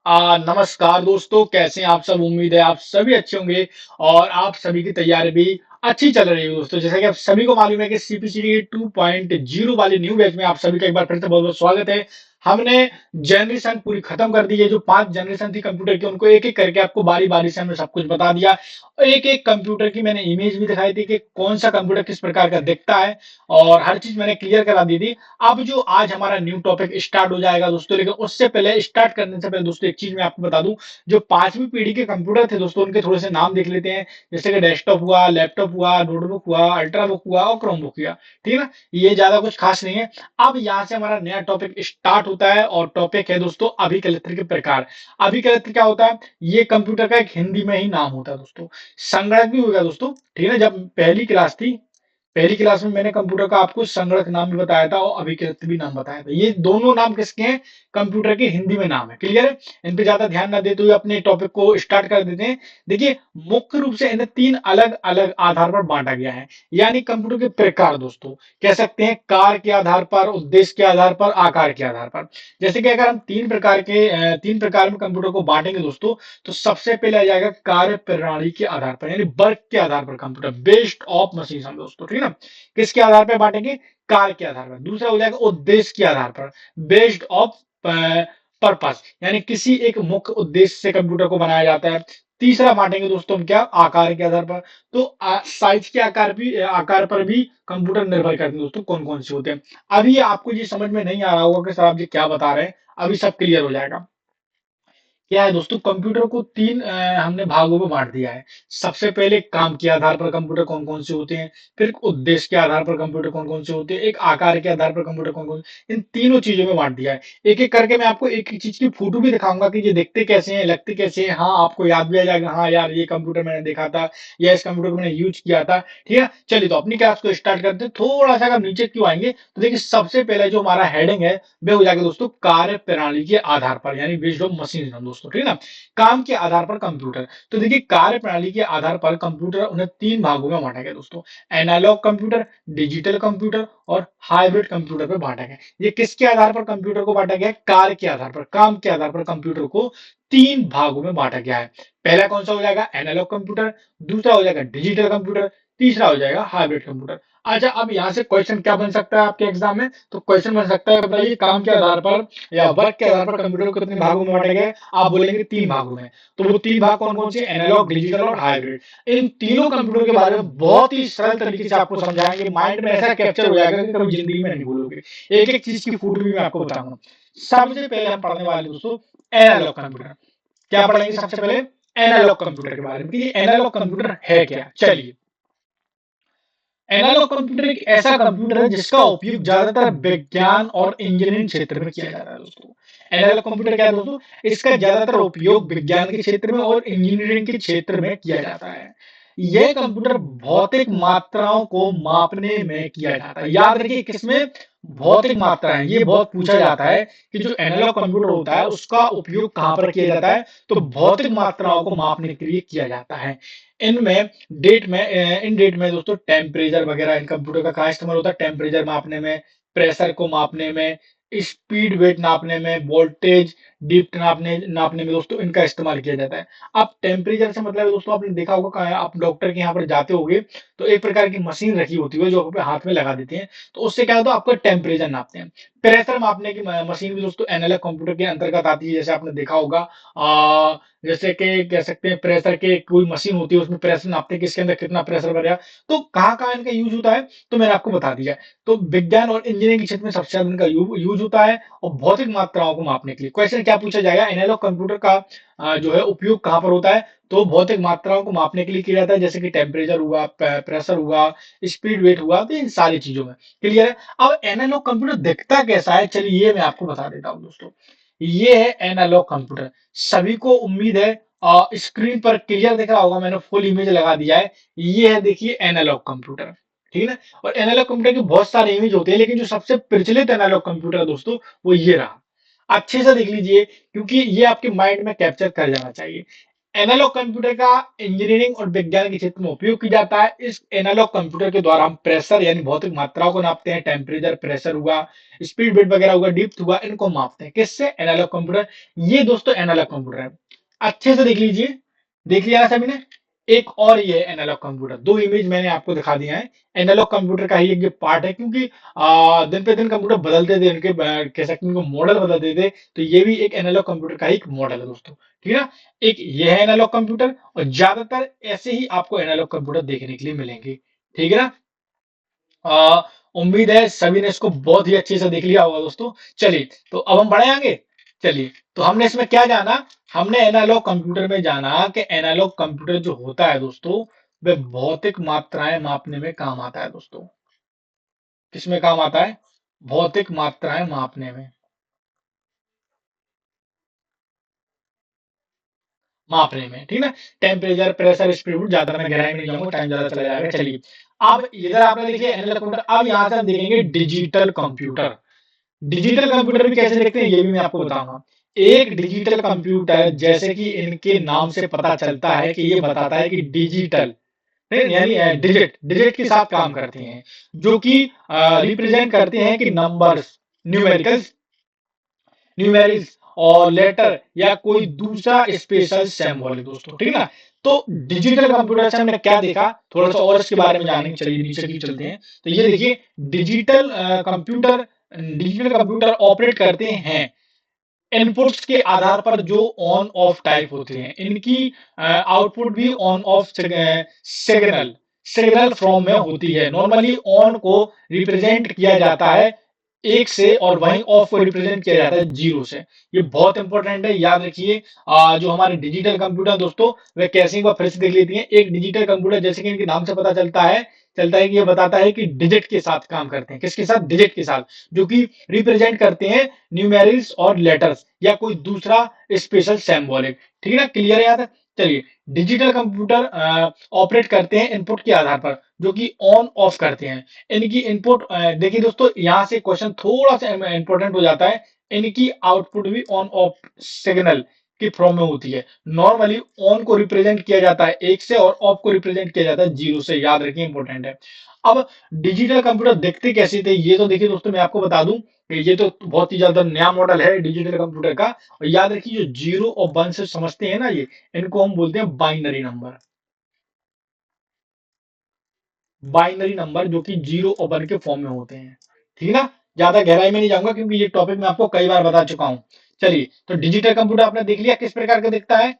नमस्कार दोस्तों, कैसे हैं आप सब। उम्मीद है आप सभी अच्छे होंगे और आप सभी की तैयारी भी अच्छी चल रही है दोस्तों। जैसा कि आप सभी को मालूम है कि सीपीसीटी 2.0 वाली न्यू बैच में आप सभी का एक बार फिर से बहुत बहुत स्वागत है। हमने जनरेशन पूरी खत्म कर दी है। जो 5 जनरेशन थी कंप्यूटर की, उनको एक एक करके आपको बारी बारी से हमने सब कुछ बता दिया। एक एक कंप्यूटर की मैंने इमेज भी दिखाई थी कि कौन सा कंप्यूटर किस प्रकार का दिखता है, और हर चीज मैंने क्लियर करा दी थी। अब जो आज हमारा न्यू टॉपिक स्टार्ट हो जाएगा दोस्तों, लेकिन उससे पहले, स्टार्ट करने से पहले दोस्तों, एक चीज मैं आपको बता दूं। जो 5वीं पीढ़ी के कंप्यूटर थे दोस्तों, उनके थोड़े से नाम देख लेते हैं। जैसे कि डेस्कटॉप हुआ, लैपटॉप हुआ, नोटबुक हुआ, अल्ट्राबुक हुआ और क्रोमबुक हुआ। ठीक है ना, ये ज्यादा कुछ खास नहीं है। अब यहाँ से हमारा नया टॉपिक स्टार्ट होता है, और टॉपिक है दोस्तों अभिकलित्र के प्रकार। अभिकलित्र क्या होता है? ये कंप्यूटर का एक हिंदी में ही नाम होता है दोस्तों। संगणक भी होगा दोस्तों। ठीक है ना, जब पहली क्लास में मैंने कंप्यूटर का आपको संगणक नाम भी बताया था और अभिकृत भी नाम बताया था। ये दोनों नाम किसके हैं? कंप्यूटर के हिंदी में नाम है। क्लियर है? इन पे ज्यादा ध्यान ना देते हुए अपने टॉपिक को स्टार्ट कर देते हैं। देखिए, मुख्य रूप से इन्हें 3 अलग अलग आधार पर बांटा गया है। यानी कंप्यूटर के प्रकार दोस्तों, कह सकते हैं कार्य के आधार पर, उद्देश्य के आधार पर, आकार के आधार पर। जैसे कि अगर हम 3 प्रकार में कंप्यूटर को बांटेंगे दोस्तों, तो सबसे पहले आ जाएगा कार्य प्रणाली के आधार पर, यानी वर्क के आधार पर कंप्यूटर, बेस्ड ऑफ मशीन हम दोस्तों। ठीक है ना, किसके आधार पर बांटेंगे? कार्य के आधार पर। दूसरा हो जाएगा उद्देश्य के आधार पर, बेस्ड ऑफ पर्पस, यानी किसी एक मुख्य उद्देश्य से कंप्यूटर को बनाया जाता है। तीसरा बांटेंगे दोस्तों हम क्या? आकार के आधार पर। तो साइज के आकार पर भी कंप्यूटर निर्भर करते हैं दोस्तों, कौन कौन से होते हैं। अभी आपको ये समझ में नहीं आ रहा होगा कि सर आप जी क्या बता रहे हैं। अभी सब क्लियर हो जाएगा। क्या है दोस्तों, कंप्यूटर को 3 हमने भागों में बांट दिया है। सबसे पहले काम के आधार पर कंप्यूटर कौन कौन से होते हैं, फिर उद्देश्य के आधार पर कंप्यूटर कौन कौन से होते हैं, एक आकार के आधार पर कंप्यूटर कौन कौन। इन तीनों चीजों में बांट दिया है। एक एक करके मैं आपको एक एक चीज की फोटो भी दिखाऊंगा कि ये दिखते कैसे हैं, लगते कैसे हैं। हाँ, आपको याद भी आ जाएगा, हाँ यार ये कंप्यूटर मैंने देखा था, या इस कंप्यूटर को मैंने यूज किया था। ठीक है, चलिए तो अपनी क्लास को स्टार्ट करते हैं। थोड़ा सा अगर नीचे क्यों आएंगे तो देखिए, सबसे पहले जो हमारा हेडिंग है वह हो जाएगा दोस्तों कार्य प्रणाली के आधार पर, यानी बेस्ड ऑफ मशीन दोस्तों। ठीक है ना, काम के आधार पर कंप्यूटर। तो देखिए, कार्य प्रणाली के आधार पर कंप्यूटर उन्हें 3 भागों में बांटा गया दोस्तों। एनालॉग कंप्यूटर, डिजिटल कंप्यूटर और हाइब्रिड कंप्यूटर पर बांटा गया। ये किसके आधार पर कंप्यूटर को बांटा गया? कार्य के आधार पर, काम के आधार पर कंप्यूटर को 3 भागों में बांटा गया है। पहला कौन सा हो जाएगा? Analogue computer. दूसरा हो जाएगा डिजिटल कंप्यूटर। तीसरा हो जाएगा हाइब्रिड कंप्यूटर। अच्छा, अब यहाँ से क्वेश्चन क्या बन सकता है आपके एग्जाम में? तो क्वेश्चन बन सकता है, बताइए काम के आधार पर या वर्क के आधार पर कंप्यूटर को कितने भागों में बांटा गया है? आप बोलेंगे 3 भागों में। तो वो 3 भाग कौन कौन से? एनालॉग, डिजिटल और हाइब्रिड। इन तीनों कंप्यूटर के बारे में बहुत ही सरल तरीके से आपको समझाएंगे, माइंड में ऐसा कैप्चर हो जाएगा कि कभी जिंदगी में नहीं भूलोगे। एक एक चीज की फूट भी मैं आपको बताऊंगा। सबसे पहले हम पढ़ने वाले दोस्तों एनालॉग कंप्यूटर। क्या पढ़ेंगे सबसे पहले? एनालॉग कंप्यूटर के बारे में कि एनालॉग कंप्यूटर है क्या। चलिए, एनालॉग कंप्यूटर एक ऐसा कंप्यूटर है जिसका उपयोग ज्यादातर विज्ञान और इंजीनियरिंग क्षेत्र में किया जाता है दोस्तों। एनालॉग कंप्यूटर क्या है दोस्तों? इसका ज्यादातर उपयोग विज्ञान के क्षेत्र में और इंजीनियरिंग के क्षेत्र में किया जाता है। यह कंप्यूटर भौतिक मात्राओं को मापने में किया जाता है। याद रखिए, किसमें? भौतिक मात्राएं। ये बहुत पूछा जाता है कि जो एनालॉग कंप्यूटर होता है उसका उपयोग कहां पर किया जाता है? तो भौतिक मात्राओं को मापने के लिए किया जाता है। इनमें इन डेट में दोस्तों टेम्परेचर वगैरह इन कंप्यूटर का कहाँ इस्तेमाल होता है? टेम्परेचर मापने में, प्रेशर को मापने में, स्पीड वेट नापने में, वोल्टेज डिप्ट नापने नापने में दोस्तों इनका इस्तेमाल किया जाता है। अब टेम्परेचर से मतलब है दोस्तों, आपने देखा होगा कहाँ आप डॉक्टर के यहाँ पर जाते होगे तो एक प्रकार की मशीन रखी होती है जो आप अपने हाथ में लगा देते हैं। तो उससे क्या होता है? आपका टेम्परेचर नापते हैं। प्रेशर मापने की मशीन भी दोस्तों एनालॉग कंप्यूटर के अंतर्गत आती है। जैसे आपने देखा होगा, जैसे कि कह सकते हैं प्रेशर के कोई मशीन होती है, उसमें प्रेशर नापते हैं कि इसके अंदर कितना प्रेशर भरा। तो कहाँ कहाँ इनका यूज होता है तो मैंने आपको बता दिया। तो विज्ञान और इंजीनियरिंग के क्षेत्र में सबसे ज्यादा इनका यूज होता है, और भौतिक मात्राओं को मापने के लिए। क्वेश्चन क्या पूछा जाएगा? एनालॉग कंप्यूटर का जो है उपयोग कहाँ पर होता है? तो भौतिक मात्राओं को मापने के लिए किया जाता है, जैसे कि टेम्परेचर हुआ, प्रेशर हुआ, स्पीड वेट हुआ, तो इन सारी चीजों में। क्लियर है? अब एनालॉग कंप्यूटर दिखता कैसा है, चलिए ये मैं आपको बता देता हूँ दोस्तों। ये है एनालॉग कंप्यूटर। सभी को उम्मीद है स्क्रीन पर क्लियर दिख रहा होगा, मैंने फुल इमेज लगा दिया है। ये है देखिए एनालॉग कंप्यूटर। ठीक है ना, और एनालॉग कंप्यूटर के बहुत सारे इमेज होते हैं, लेकिन जो सबसे प्रचलित एनालॉग कंप्यूटर है दोस्तों वो ये रहा। अच्छे से देख लीजिए, क्योंकि ये आपके माइंड में कैप्चर कर जाना चाहिए। एनालॉग कंप्यूटर का इंजीनियरिंग और विज्ञान के क्षेत्र में उपयोग किया जाता है। इस एनालॉग कंप्यूटर के द्वारा हम प्रेशर यानी भौतिक मात्राओं को नापते हैं, टेम्परेचर, प्रेशर हुआ, स्पीड बिट वगैरह हुआ, डिप्थ हुआ, इनको मापते हैं। किससे? Analogue computer. ये दोस्तों एनालॉग कंप्यूटर है। अच्छे से देख लीजिए, देख लिया ना सभी ने? एक और ये एनालॉग कंप्यूटर, दो इमेज मैंने आपको दिखा दिया है। एनालॉग कंप्यूटर का ही एक ये पार्ट है, क्योंकि दिन पे दिन कंप्यूटर बदलते थे, उनके कह सकते हैं उनको मॉडल बदलते थे, तो ये भी एक एनालॉग कंप्यूटर का ही एक मॉडल है दोस्तों। ठीक है ना? एक ये है एनालॉग कंप्यूटर, और ज्यादातर ऐसे ही आपको एनालॉग कंप्यूटर देखने के लिए मिलेंगे। ठीक है ना? आ, उम्मीद है सभी ने इसको बहुत ही अच्छे से देख लिया होगा दोस्तों। चलिए, तो अब हम बढ़े आगे। चलिए, तो हमने इसमें क्या जाना? हमने एनालॉग कंप्यूटर में जाना कि एनालॉग कंप्यूटर जो होता है दोस्तों, वह भौतिक मात्राएं मापने में काम आता है दोस्तों। किसमें काम आता है? भौतिक मात्राएं मापने में। मापने में, ठीक है ना? टेम्परेचर, प्रेशर, स्पीड, ज्यादा मैं गहराई में नहीं जाऊंगा, टाइम ज्यादा चला जाएगा। चलिए, अब इधर आपने देखिए एनालॉग कंप्यूटर। अब यहां से हम देखेंगे डिजिटल कंप्यूटर। डिजिटल कंप्यूटर भी कैसे देखते हैं ये भी मैं आपको बताऊंगा। एक डिजिटल कंप्यूटर, जैसे कि इनके नाम से पता चलता है कि ये बताता है कि डिजिटल यानी डिजिट डिजिट के साथ काम करते हैं, जो कि रिप्रेजेंट करते हैं कि नंबर्स, न्यूमेरिकल्स, न्यूमेरिक्स और लेटर या कोई दूसरा स्पेशल सिंबल है दोस्तों। ठीक है ना? तो डिजिटल कंप्यूटर से हमने क्या देखा, थोड़ा सा और इसके बारे में जानेंगे। चलिए नीचे की चलते हैं। तो ये देखिए, digital computer digital computer operate करते हैं इनपुट्स के आधार पर, जो ऑन ऑफ टाइप होते हैं। इनकी आउटपुट भी on off signal signal from में होती है। नॉर्मली ऑन को रिप्रेजेंट किया जाता है एक से, और वहीं ऑफ को रिप्रेजेंट किया जाता है जीरो से। ये बहुत इंपॉर्टेंट है, याद रखिए। जो हमारे डिजिटल कंप्यूटर दोस्तों, वे कैसे, एक बार फिर से देख लेती हैं। एक डिजिटल कंप्यूटर, जैसे कि इनके नाम से पता चलता है कि ये बताता है कि डिजिट के साथ काम करते हैं। किसके साथ? डिजिट के साथ, जो कि रिप्रेजेंट करते हैं न्यूमेरिक्स और लेटर्स या कोई दूसरा स्पेशल सिंबॉलिक। ठीक है ना? क्लियर है? याद है? चलिए, डिजिटल कंप्यूटर ऑपरेट करते हैं इनपुट के आधार पर, जो कि ऑन ऑफ करते हैं। इनकी इनपुट देखिए दोस्तों, यहां से क्वेश्चन थोड़ा सा इंपॉर्टेंट हो जाता है। इनकी आउटपुट भी ऑन ऑफ सिग्नल की फॉर्म में होती है। नॉर्मली ऑन को रिप्रेजेंट किया जाता है एक से, और ऑफ को रिप्रेजेंट किया जाता है जीरो से। याद रखिए, इंपॉर्टेंट है। अब डिजिटल कंप्यूटर देखते कैसे थे, ये तो देखिए दोस्तों, मैं आपको बता दूं कि ये तो बहुत ही ज्यादा नया मॉडल है डिजिटल कंप्यूटर का। और याद रखिए, जो जीरो और वन से समझते हैं ना, ये इनको हम बोलते हैं बाइनरी नंबर। बाइनरी नंबर, जो कि जीरो और वन के फॉर्म में होते हैं। ठीक है ना? ज्यादा गहराई में नहीं जाऊंगा, क्योंकि ये टॉपिक मैं आपको कई बार बता चुका हूं। चलिए, तो डिजिटल कंप्यूटर आपने देख लिया किस प्रकार का दिखता है।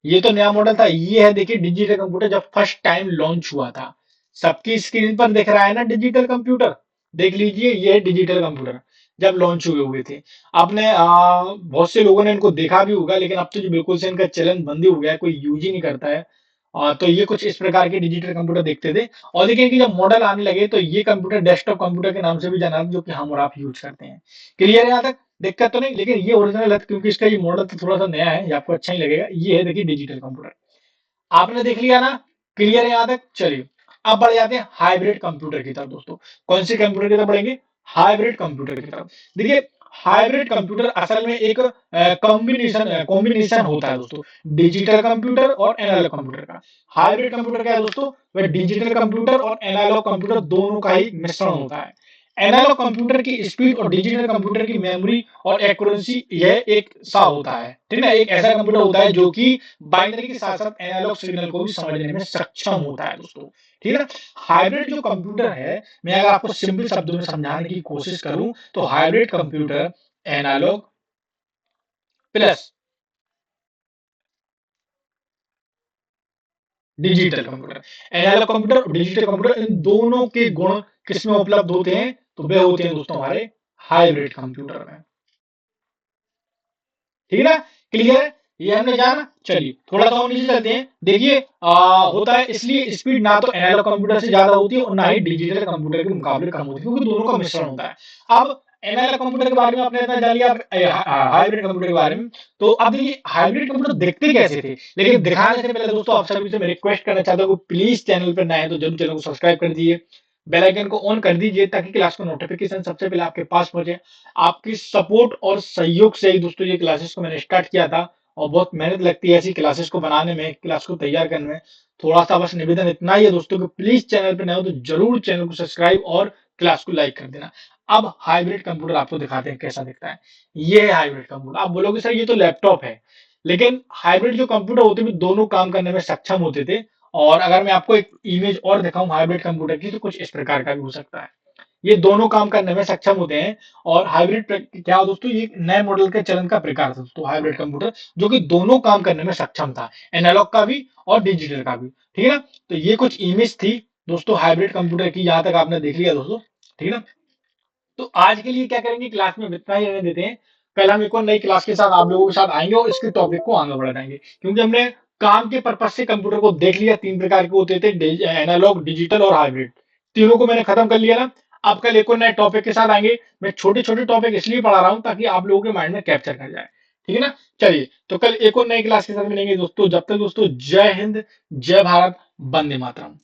ये तो नया मॉडल था। ये है देखिए डिजिटल कंप्यूटर जब फर्स्ट टाइम लॉन्च हुआ था। सबकी स्क्रीन पर दिख रहा है ना डिजिटल कंप्यूटर? देख लीजिए, ये है डिजिटल कंप्यूटर जब लॉन्च हुए हुए थे। आपने बहुत से लोगों ने इनको देखा भी होगा, लेकिन अब तो जो बिल्कुल से इनका चलन बंद ही हो गया है, कोई यूज ही नहीं करता है। तो ये कुछ इस प्रकार के डिजिटल कंप्यूटर देखते थे। और देखिए कि जब मॉडल आने लगे, तो ये कंप्यूटर डेस्कटॉप कंप्यूटर के नाम से भी जाना था, जो कि हम और आप यूज करते हैं। क्लियर है यहाँ तक? दिक्कत तो नहीं? लेकिन ये ओरिजिनल है, क्योंकि इसका ये मॉडल तो थोड़ा सा नया है, ये आपको अच्छा ही लगेगा। ये है देखिए डिजिटल कंप्यूटर। आपने देख लिया ना? क्लियर है यहाँ तक? चलिए, अब बढ़ जाते हैं हाइब्रिड कंप्यूटर की तरफ दोस्तों। कौन से कंप्यूटर की तरफ बढ़ेंगे? हाइब्रिड कंप्यूटर की तरफ। देखिए, हाइब्रिड कंप्यूटर असल में एक कॉम्बिनेशन होता है दोस्तों, डिजिटल कंप्यूटर और एनालॉग कंप्यूटर का। हाइब्रिड कंप्यूटर क्या है दोस्तों? वह डिजिटल कंप्यूटर और एनालॉग कंप्यूटर दोनों का ही मिश्रण होता है। एनालॉग कंप्यूटर की स्पीड और डिजिटल कंप्यूटर की मेमोरी और एक्यूरेसी यह एक सा होता है। ठीक है? एक ऐसा कंप्यूटर होता है जो कि बाइनरी के साथ साथ एनालॉग सिग्नल को भी समझने में सक्षम होता है दोस्तों। ठीक है ना? हाइब्रिड जो कंप्यूटर है, मैं अगर आपको सिंपल शब्दों में समझाने की कोशिश करूं, तो hybrid computer analogue plus digital computer, analogue computer और डिजिटल कंप्यूटर, इन दोनों के गुण किसमें उपलब्ध होते हैं? तो वे होते हैं दोस्तों हमारे हाइब्रिड कंप्यूटर में। ठीक है ना? क्लियर है? ये हमने जाना। चलिए, थोड़ा सा और नीचे चलते हैं। देखिए, होता है, इसलिए स्पीड ना तो एनालॉग कंप्यूटर से ज्यादा होती है, और ना ही डिजिटल कंप्यूटर के मुकाबले कम होती है, क्योंकि दोनों का मिश्रण होता है। अब एनालॉग कंप्यूटर के बारे में आपने इतना जान लिया। अब हाइब्रिड कंप्यूटर के बारे में, तो अब देखिए हाइब्रिड कंप्यूटर दिखते कैसे थे। लेकिन दिखाने से पहले दोस्तों, आप सभी से मैं रिक्वेस्ट करना चाहता हूँ, प्लीज चैनल पर नए हैं तो जरूर चैनल को सब्सक्राइब कर दीजिए, बेल आइकन को ऑन कर दीजिए, ताकि क्लास का नोटिफिकेशन सबसे पहले आपके पास पहुंचे। आपकी सपोर्ट और सहयोग से ही दोस्तों ये क्लासेस को मैंने स्टार्ट किया था, और बहुत मेहनत लगती है ऐसी क्लासेस को बनाने में, क्लास को तैयार करने में। थोड़ा-सा बस निवेदन इतना ही है दोस्तों कि प्लीज़ चैनल पे नए हो तो ज़रूर चैनल को सब्सक्राइब और क्लास को लाइक कर देना। अब हाइब्रिड कंप्यूटर आपको दिखाते हैं कैसा दिखता है। ये है हाइब्रिड कंप्यूटर। आप बोलोगे सर ये तो लैपटॉप है, लेकिन हाइब्रिड जो कंप्यूटर होते थे दोनों काम करने में सक्षम होते थे। और अगर मैं आपको एक इमेज और दिखाऊँ हाइब्रिड कंप्यूटर की तो कुछ इस प्रकार का भी हो सकता है। ये दोनों काम करने में सक्षम होते हैं। और हाइब्रिड क्या हो दोस्तों, ये एक नए मॉडल के चलन का प्रकार था दोस्तों हाइब्रिड कंप्यूटर, जो कि दोनों काम करने में सक्षम था, एनालॉग का भी और डिजिटल का भी। ठीक है ना। तो ये कुछ इमेज थी दोस्तों हाइब्रिड कंप्यूटर की, यहाँ तक आपने देख लिया दोस्तों। ठीक है ना। तो आज के लिए क्या करेंगे, क्लास में इतना ही रहने देते हैं। कल हम एक और नई क्लास के साथ आप लोगों के साथ आएंगे और इसके टॉपिक को आगे बढ़ाएंगे, क्योंकि हमने काम के पर्पज से कंप्यूटर को देख लिया। 3 प्रकार के होते थे, एनालॉग, डिजिटल और हाइब्रिड। तीनों को मैंने खत्म कर लिया ना। अब कल एक और नए टॉपिक के साथ आएंगे। मैं छोटे छोटे टॉपिक इसलिए पढ़ा रहा हूँ ताकि आप लोगों के माइंड में कैप्चर कर जाए। ठीक है ना। चलिए तो कल एक और नई क्लास के साथ मिलेंगे दोस्तों। जब तक दोस्तों जय हिंद, जय भारत, वंदे मातरम।